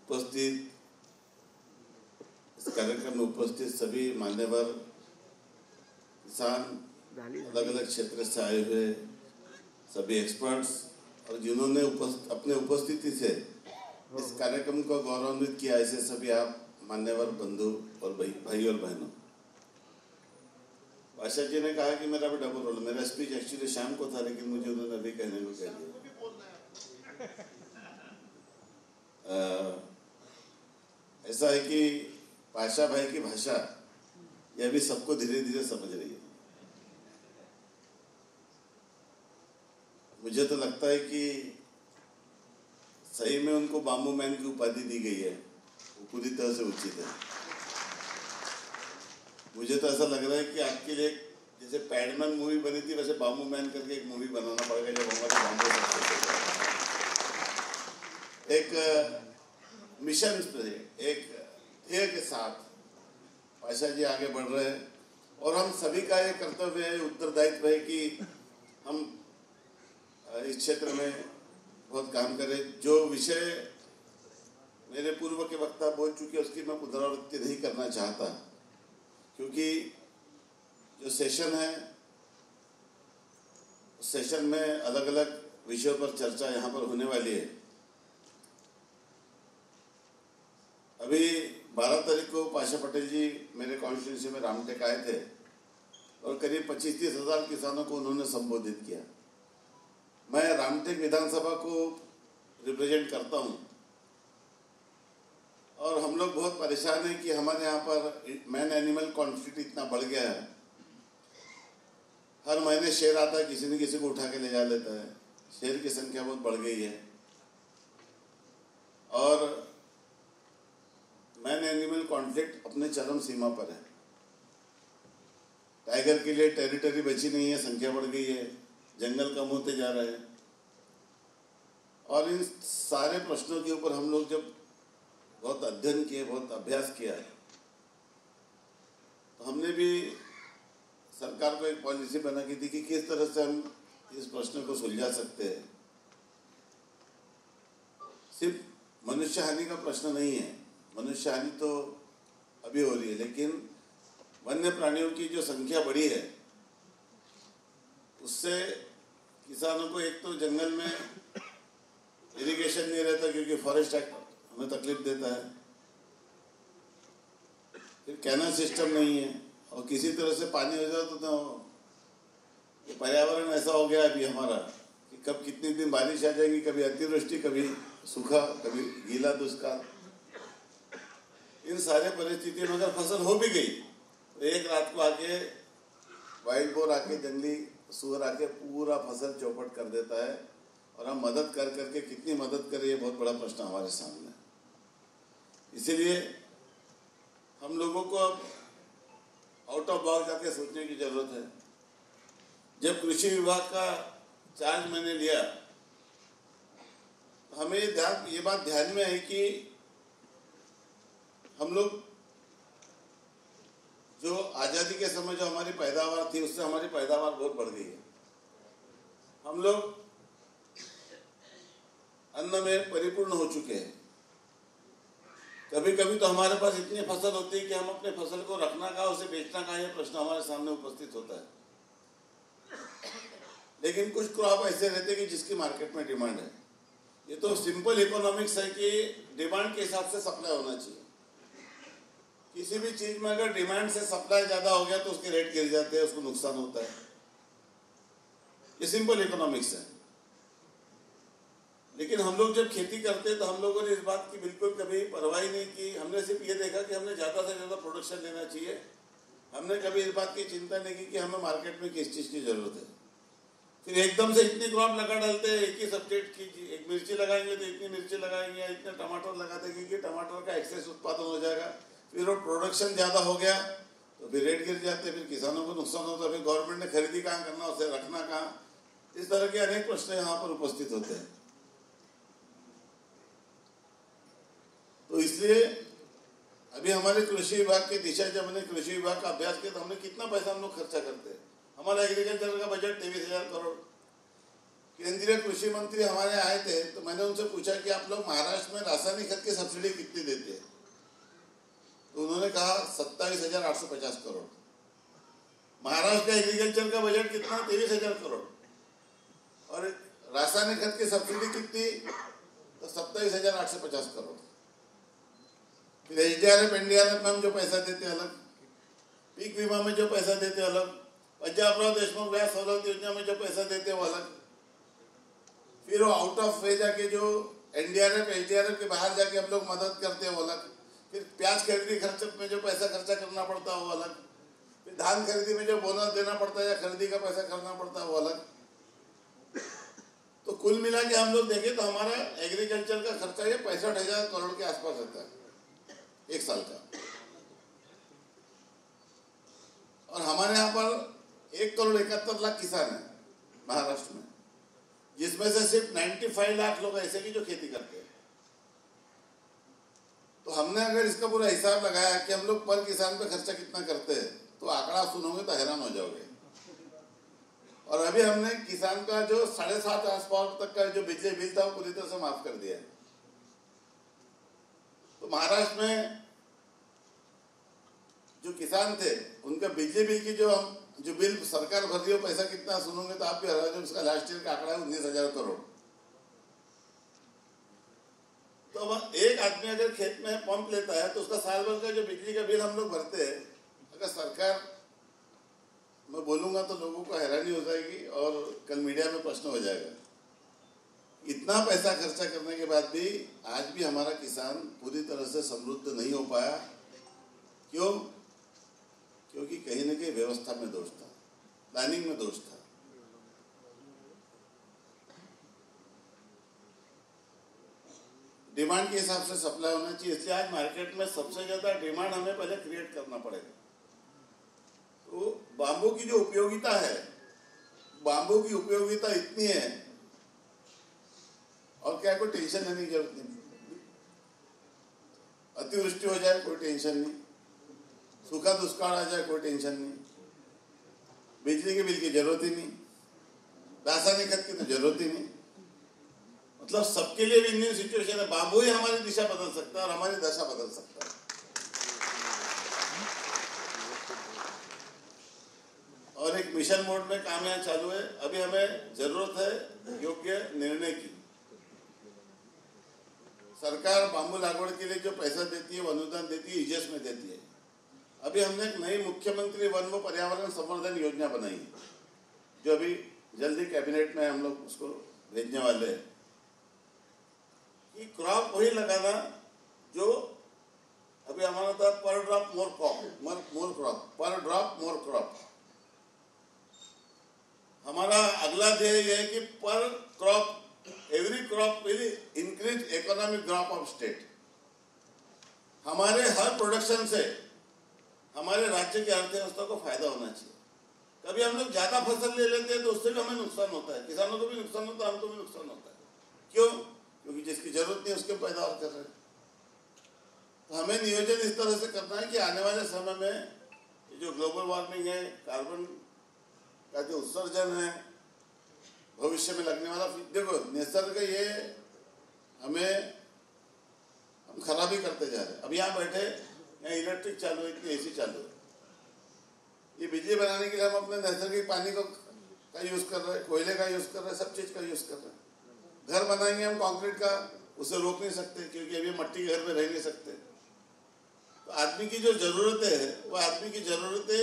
उपस्थित इस कार्यक्रम में उपस्थित सभी मान्यवर किसान, अलग अलग क्षेत्र से आए हुए सभी एक्सपर्ट्स और जिन्होंने अपने उपस्थिति से इस कार्यक्रम को गौरवान्वित किया, ऐसे सभी आप मान्यवर बंधु और भाई और बहनों। बादशाह जी ने कहा कि मेरा भी डबल रोल, मेरा स्पीच एक्चुअली शाम को था, लेकिन मुझे उन्होंने अभी कहने को कह दिया। ऐसा है कि पाशा भाई की भाषा यह भी सबको धीरे धीरे समझ रही है। मुझे तो लगता है कि सही में उनको बाम्बू मैन की उपाधि दी गई है, वो पूरी तरह से उचित है। मुझे तो ऐसा लग रहा है कि आपके लिए जैसे पैडमैन मूवी बनी थी, वैसे बाम्बू मैन करके एक मूवी बनाना पड़ेगा, जब हमारे बाम्बू एक मिशन पे एक ध्येय के साथ पाशा जी आगे बढ़ रहे हैं। और हम सभी का ये कर्तव्य है, उत्तरदायित्व है कि हम इस क्षेत्र में बहुत काम करें। जो विषय मेरे पूर्व के वक्ता बोल चुके उसकी मैं पुनरावृत्ति नहीं करना चाहता, क्योंकि जो सेशन है उस सेशन में अलग अलग विषयों पर चर्चा यहाँ पर होने वाली है। अभी 12 तारीख को पाशा पटेल जी मेरे कॉन्स्टिट्यूंसी में रामटेक आए थे और करीब 25-30 हज़ार किसानों को उन्होंने संबोधित किया। मैं रामटेक विधानसभा को रिप्रेजेंट करता हूं और हम लोग बहुत परेशान हैं कि हमारे यहाँ पर मैन एनिमल कॉन्फ्लिक्ट इतना बढ़ गया है। हर महीने शेर आता है, किसी न किसी को उठा के ले जा लेता है। शेर की संख्या बहुत बढ़ गई है और मैन एनिमल कॉन्फ्लिक्ट अपने चरम सीमा पर है। टाइगर के लिए टेरिटरी बची नहीं है, संख्या बढ़ गई है, जंगल कम होते जा रहे हैं। और इन सारे प्रश्नों के ऊपर हम लोग जब बहुत अध्ययन किए, बहुत अभ्यास किया है, तो हमने भी सरकार को एक पॉलिसी बना के दी कि किस तरह से हम इस प्रश्न को सुलझा सकते हैं। सिर्फ मनुष्य हानि का प्रश्न नहीं है, मनुष्य हानि तो अभी हो रही है, लेकिन वन्य प्राणियों की जो संख्या बढ़ी है उससे किसानों को एक तो जंगल में इरिगेशन नहीं रहता, क्योंकि फॉरेस्ट एक्ट हमें तकलीफ देता है, फिर कैनल सिस्टम नहीं है, और किसी तरह से पानी हो जाए तो ये पर्यावरण ऐसा हो गया अभी हमारा कि कब कितने दिन बारिश आ जाएगी, कभी अतिवृष्टि, कभी सूखा, कभी गीला दुष्काल। इन सारे परिस्थितियों में अगर फसल हो भी गई तो एक रात को आके वाइल्ड बोर आके, जंगली सूअर आके पूरा फसल चौपट कर देता है। और हम मदद कर करके कितनी मदद करें, ये बहुत बड़ा प्रश्न हमारे सामने है। इसीलिए हम लोगों को अब आउट ऑफ बॉक्स जाके सोचने की जरूरत है। जब कृषि विभाग का चार्ज मैंने लिया, हमें ये बात ध्यान में है कि हम लोग जो आज़ादी के समय जो हमारी पैदावार थी, उससे हमारी पैदावार बहुत बढ़ गई है। हम लोग अन्न में परिपूर्ण हो चुके हैं। कभी कभी तो हमारे पास इतनी फसल होती है कि हम अपने फसल को रखना कहाँ, उसे बेचना कहाँ, यह प्रश्न हमारे सामने उपस्थित होता है। लेकिन कुछ क्रॉप ऐसे रहते हैं कि जिसकी मार्केट में डिमांड है। ये तो सिंपल इकोनॉमिक्स है कि डिमांड के हिसाब से सप्लाई होना चाहिए। किसी भी चीज में अगर डिमांड से सप्लाई ज्यादा हो गया तो उसके रेट गिर जाते हैं, उसको नुकसान होता है। ये सिंपल इकोनॉमिक्स है। लेकिन हम लोग जब खेती करते हैं तो हम लोगों ने इस बात की बिल्कुल कभी परवाह नहीं की। हमने सिर्फ ये देखा कि हमने ज़्यादा से ज़्यादा प्रोडक्शन लेना चाहिए। हमने कभी इस बात की चिंता नहीं की कि हमें मार्केट में किस चीज़ की ज़रूरत है। फिर एकदम से इतनी क्रॉप लगा डालते हैं, एक ही सब्जेक्ट की, एक मिर्ची लगाएंगे तो इतनी मिर्ची लगाएंगे, या इतने टमाटर लगाते हैं कि टमाटर का एक्सेस उत्पादन हो जाएगा। फिर वो प्रोडक्शन ज़्यादा हो गया तो फिर रेट गिर जाते, फिर किसानों को नुकसान होता, फिर गवर्नमेंट ने खरीदी कहाँ करना, उसे रखना कहाँ। इस तरह के अनेक प्रश्न यहाँ पर उपस्थित होते हैं। तो इसलिए अभी हमारे कृषि विभाग की दिशा, जब हमने कृषि विभाग का अभ्यास किया तो हमने कितना पैसा हम लोग खर्चा करते हैं। हमारा एग्रीकल्चर का बजट 23,000 करोड़, केंद्रीय कृषि मंत्री हमारे आए थे तो मैंने उनसे पूछा कि आप लोग महाराष्ट्र में रासायनिक खाद की सब्सिडी कितनी देते हैं, तो उन्होंने कहा 27,850 करोड़। महाराष्ट्र का एग्रीकल्चर का बजट कितना? 23,000 करोड़। और रासायनिक खाद की सब्सिडी कितनी? तो 27,850 करोड़। फिर एसडीआरएफ एनडीआरएफ में हम जो पैसा देते अलग, पीक बीमा में जो पैसा देते अलग, पंजाबराव देशमुख व्यास सवलत योजना में जो पैसा देते वो अलग, फिर वो आउट ऑफ वे जाके जो एनडीआरएफ एसडीआरएफ के बाहर जाके हम लोग मदद करते हैं वो अलग, फिर प्याज खरीदी खर्च में जो पैसा खर्चा करना पड़ता है वो अलग, फिर धान खरीदी में जो बोनस देना पड़ता है या खरीदी का पैसा करना पड़ता है वो अलग। तो कुल मिला के हम लोग देखें तो हमारा एग्रीकल्चर का खर्चा ये 65,000 करोड़ के आसपास रहता है एक साल का। और हमारे यहाँ पर 1,71,00,000 किसान है महाराष्ट्र में, जिसमें से सिर्फ 95 लाख लोग ऐसे भी जो खेती करते हैं। तो हमने अगर इसका पूरा हिसाब लगाया कि हम लोग पर किसान पे खर्चा कितना करते हैं तो आंकड़ा सुनोगे तो हैरान हो जाओगे। और अभी हमने किसान का जो 7.5 हॉर्स तक का जो बिजली बिल था वो पूरी तरह से माफ कर दिया है। तो महाराष्ट्र में जो किसान थे उनका बिजली बिल की जो बिल सरकार भर रही हो पैसा कितना सुनोगे तो आप भी हरा जो उसका लास्ट ईयर का आंकड़ा है 19,000 करोड़। तो अब एक आदमी अगर खेत में पंप लेता है तो उसका साल भर का जो बिजली का बिल हम लोग भरते हैं, अगर सरकार, मैं बोलूंगा तो लोगों को हैरानी हो जाएगी और कल मीडिया में प्रश्न हो जाएगा। इतना पैसा खर्चा करने के बाद भी आज भी हमारा किसान पूरी तरह से समृद्ध नहीं हो पाया। क्यों? क्योंकि कहीं न कहीं व्यवस्था में दोष था, प्लानिंग में दोष था। डिमांड के हिसाब से सप्लाई होना चाहिए, इसलिए आज मार्केट में सबसे ज्यादा डिमांड हमें पहले क्रिएट करना पड़ेगा। तो बांबू की जो उपयोगिता है, बांबू की उपयोगिता इतनी है और क्या कोई टेंशन लेने की जरूरत नहीं। अतिवृष्टि हो जाए कोई टेंशन नहीं, सूखा दुष्काल आ जाए कोई टेंशन नहीं, बिजली के बिल की जरूरत ही नहीं, रासायनिक खाद की तो जरूरत ही नहीं। मतलब सबके लिए विन विन सिचुएशन है। बांबू ही हमारी दिशा बदल सकता है और हमारी दशा बदल सकता है। और एक मिशन मोड में काम यहाँ चालू है। अभी हमें जरूरत है योग्य निर्णय की। सरकार बांबू लागवड़ के लिए जो पैसा देती है वो अनुदान देती है, ईजेस में देती है। अभी हमने एक नई मुख्यमंत्री वन व पर्यावरण संवर्धन योजना बनाई है, जो अभी जल्दी कैबिनेट में हम लोग उसको भेजने वाले हैं। कि क्रॉप वही लगाना जो अभी हमारा था, पर drop more crop, more crop, पर ड्रॉप मोर क्रॉप। हमारा अगला ध्येय यह है कि पर crop every crop will increase economic growth of state. हमारे हर प्रोडक्शन से हमारे राज्य की अर्थव्यवस्था को फायदा होना चाहिए। कभी हम लोग ज्यादा फसल ले लेते हैं तो उससे भी हमें नुकसान होता है, किसानों को भी नुकसान होता है, हमको भी नुकसान होता है। क्यों? क्योंकि जिसकी जरूरत नहीं उसके पैदावार कर रहे हैं। तो हमें नियोजन इस तरह से करना है कि आने वाले समय में जो ग्लोबल वार्मिंग है, कार्बन का जो उत्सर्जन है, भविष्य में लगने वाला, देखो निसर्ग ये हम खराब ही करते जा रहे हैं। अब यहाँ बैठे, यहाँ इलेक्ट्रिक चालू है, इतनी एसी चालू है। ये बिजली बनाने के लिए हम अपने नैसर्गिक पानी का यूज कर रहे हैं, कोयले का यूज कर रहे हैं, सब चीज का यूज कर रहे हैं। घर बनाएंगे हम कंक्रीट का, उसे रोक नहीं सकते क्योंकि अभी मट्टी के घर में रह नहीं सकते। तो आदमी की जो जरूरतें है वो आदमी की जरूरतें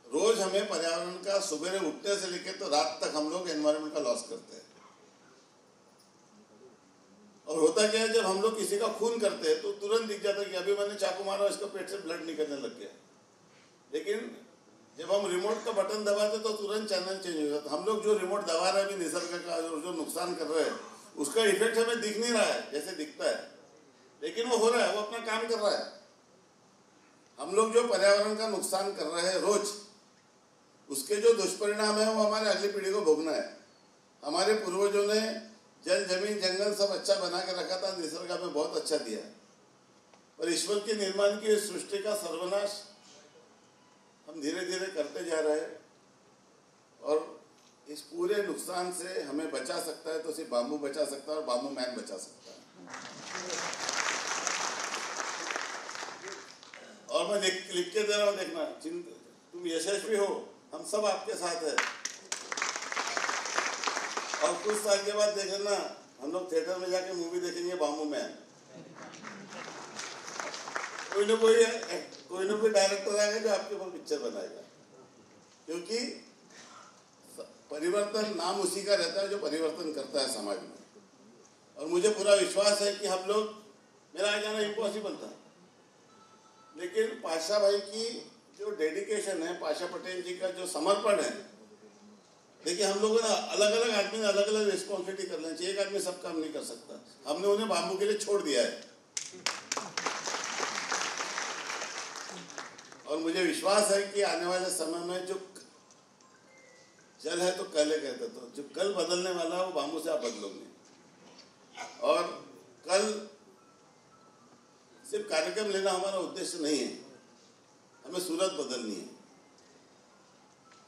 रोज हमें पर्यावरण का सुबह उठने से लेकर तो रात तक हम लोग एनवायरनमेंट का लॉस करते हैं। और होता क्या है, जब हम लोग किसी का खून करते हैं तो तुरंत दिख जाता है कि अभी मैंने चाकू मारा, इसका पेट से ब्लड निकलने लग गया। लेकिन जब हम रिमोट का बटन दबाते तो तुरंत चैनल चेंज हो जाता। हम लोग जो रिमोट दबा रहे हैं अभी निसर्ग का जो नुकसान कर रहे हैं, उसका इफेक्ट हमें दिख नहीं रहा है जैसे दिखता है, लेकिन वो हो रहा है, वो अपना काम कर रहा है। हम लोग जो पर्यावरण का नुकसान कर रहे हैं रोज, उसके जो दुष्परिणाम है वो हमारे अगली पीढ़ी को भोगना है। हमारे पूर्वजों ने जल जमीन जंगल सब अच्छा बना के रखा था, निसर्ग हमें बहुत अच्छा दिया, और ईश्वर के निर्माण की सृष्टि का सर्वनाश हम धीरे धीरे करते जा रहे हैं। और इस पूरे नुकसान से हमें बचा सकता है तो सिर्फ बाम्बू बचा सकता है और बाम्बू मैन बचा सकता है। और मैं लिख के दे रहा हूँ, देखना, तुम यशस्वी हो, हम सब आपके साथ हैं। और कुछ साल के बाद देख लेना, हम लोग थिएटर में जाके मूवी देखेंगे बाम्बू मैन। कोई ना कोई डायरेक्टर आएगा जो आपके ऊपर पिक्चर बनाएगा, क्योंकि परिवर्तन नाम उसी का रहता है जो परिवर्तन करता है समाज में। और मुझे पूरा विश्वास है कि हम लोग, मेरा आ जाना इम्पॉसिबल था, लेकिन पाशा भाई की जो डेडिकेशन है, पाशा पटेल जी का जो समर्पण है, देखिए हम लोगों ने अलग अलग आदमी ने अलग अलग रिस्पॉन्सिबिलिटी कर लेनी चाहिए। एक आदमी सब काम नहीं कर सकता। हमने उन्हें बाम्बू के लिए छोड़ दिया है और मुझे विश्वास है कि आने वाले समय में जो जल है तो कल है कहते, तो जो कल बदलने वाला है वो बाम्बू से आप बदलोगे। और कल सिर्फ कार्यक्रम लेना हमारा उद्देश्य नहीं है, हमें सूरत बदलनी है।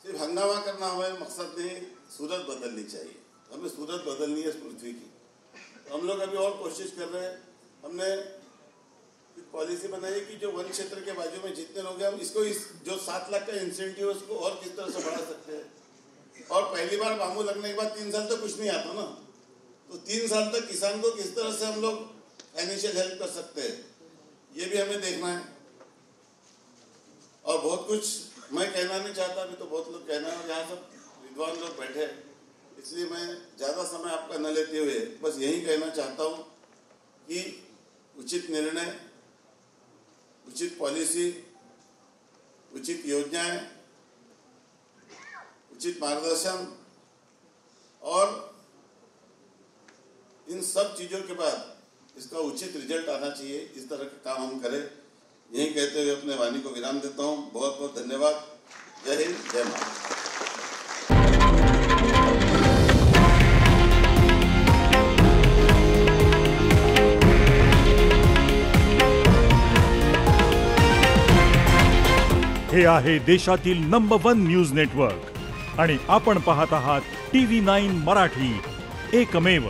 सिर्फ हंगामा करना हमारा मकसद नहीं, सूरत बदलनी चाहिए। हमें सूरत बदलनी है इस पृथ्वी की। तो हम लोग अभी और कोशिश कर रहे हैं। हमने एक पॉलिसी बनाई कि जो वन क्षेत्र के बाजू में जितने लोग हैं, हम इसको जो 7 लाख का इंसेंटिव है उसको और किस तरह से बढ़ा सकते हैं। और पहली बार बाम्बू लगने के बाद 3 साल तक कुछ नहीं आता ना, तो 3 साल तक किसान को किस तरह से हम लोग फाइनेंशियल हेल्प कर सकते हैं, ये भी हमें देखना है। और बहुत कुछ मैं कहना नहीं चाहता, अभी तो बहुत लोग कहना है, यहाँ सब विद्वान लोग बैठे, इसलिए मैं ज़्यादा समय आपका न लेते हुए बस यही कहना चाहता हूँ कि उचित निर्णय, उचित पॉलिसी, उचित योजनाएं, उचित मार्गदर्शन और इन सब चीज़ों के बाद इसका उचित रिजल्ट आना चाहिए। इस तरह के काम हम करें, यही कहते हुए अपने वाणी को विराम देता हूँ। बहुत बहुत धन्यवाद। जय हिंद, जय भारत। हे आहे देशातील नंबर 1 न्यूज नेटवर्क आणि आपण पाहत आहात TV9 मराठी, एकमेव।